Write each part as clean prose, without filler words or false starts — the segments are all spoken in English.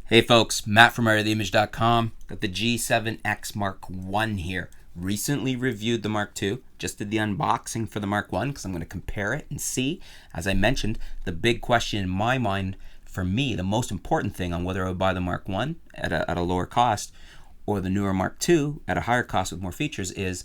Hey folks, Matt from artoftheimage.com. Got the G7X Mark I here. Recently reviewed the Mark II. Just did the unboxing for the Mark I because I'm going to compare it and see. As I mentioned, the big question in my mind, for me, the most important thing on whether I would buy the Mark I at a lower cost or the newer Mark II at a higher cost with more features is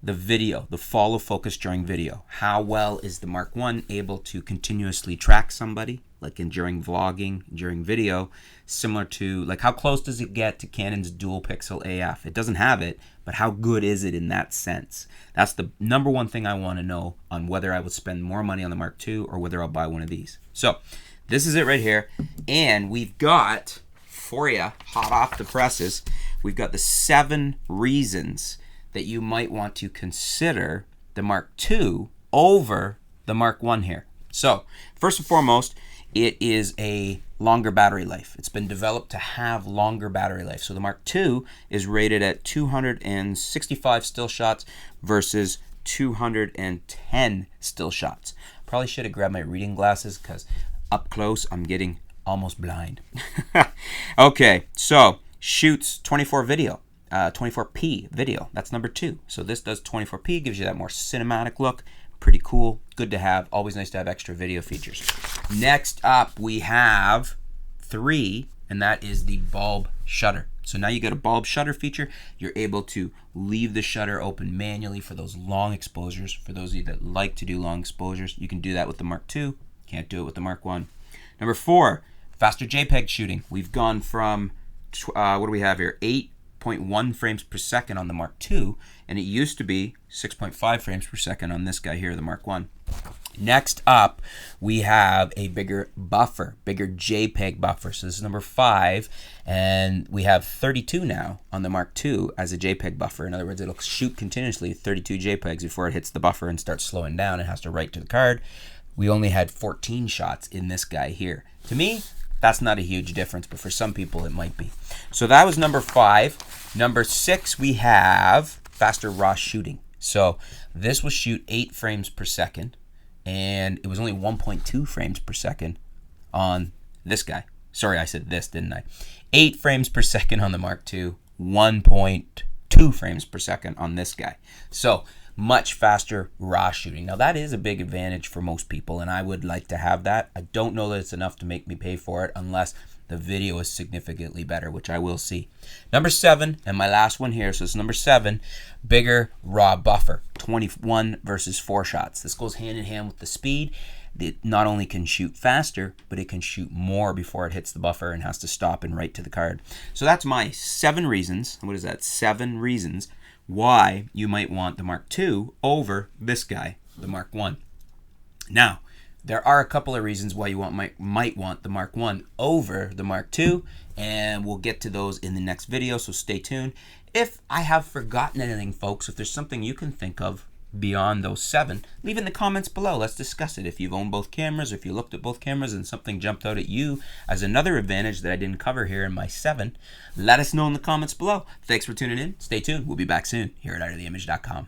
the video, the follow focus during video. How well is the Mark I able to continuously track somebody, like during vlogging, during video, similar to, like, how close does it get to Canon's dual pixel AF? It doesn't have it, but how good is it in that sense? That's the number one thing I want to know on whether I would spend more money on the Mark II or whether I'll buy one of these. So this is it right here, and we've got for you, hot off the presses, we've got the 7 reasons that you might want to consider the Mark II over the Mark I here. So, first and foremost, it is a longer battery life. It's been developed to have longer battery life. So the Mark II is rated at 265 still shots versus 210 still shots. Probably should have grabbed my reading glasses because up close I'm getting almost blind. Okay, so shoots 24p video. That's number 2. So this does 24p, gives you that more cinematic look. Pretty cool, good to have, always nice to have extra video features. Next up we have 3, and that is the bulb shutter. So now you got a bulb shutter feature. You're able to leave the shutter open manually for those long exposures. For those of you that like to do long exposures, you can do that with the Mark II. Can't do it with the Mark I. Number 4, faster JPEG shooting. We've gone from, what do we have here, 8.1 frames per second on the Mark II, and it used to be 6.5 frames per second on this guy here, the Mark I. Next up, we have a bigger buffer, bigger JPEG buffer. So this is number 5, and we have 32 now on the Mark II as a JPEG buffer. In other words, it'll shoot continuously 32 JPEGs before it hits the buffer and starts slowing down. It has to write to the card. We only had 14 shots in this guy here. To me, that's not a huge difference, but for some people it might be. So that was number 5. Number 6, we have faster raw shooting. So this will shoot 8 frames per second, and it was only 1.2 frames per second on this guy. Sorry, I said this, didn't I? 8 frames per second on the Mark II, 1.2 frames per second on this guy. So much faster raw shooting. Now that is a big advantage for most people, and I would like to have that. I don't know that it's enough to make me pay for it unless the video is significantly better, which I will see. Number 7, and my last one here, so it's number 7, bigger raw buffer, 21 versus 4 shots. This goes hand in hand with the speed. It not only can shoot faster, but it can shoot more before it hits the buffer and has to stop and write to the card. So that's my 7 reasons. What is that? 7 reasons why you might want the Mark II over this guy, the Mark I. Now, there are a couple of reasons why you might want the Mark I over the Mark II, and we'll get to those in the next video, so stay tuned. If I have forgotten anything, folks, if there's something you can think of beyond those 7, leave in the comments below. Let's discuss it. If you've owned both cameras, or if you looked at both cameras and something jumped out at you as another advantage that I didn't cover here in my 7, let us know in the comments below. Thanks for tuning in. Stay tuned. We'll be back soon here at artoftheimage.com.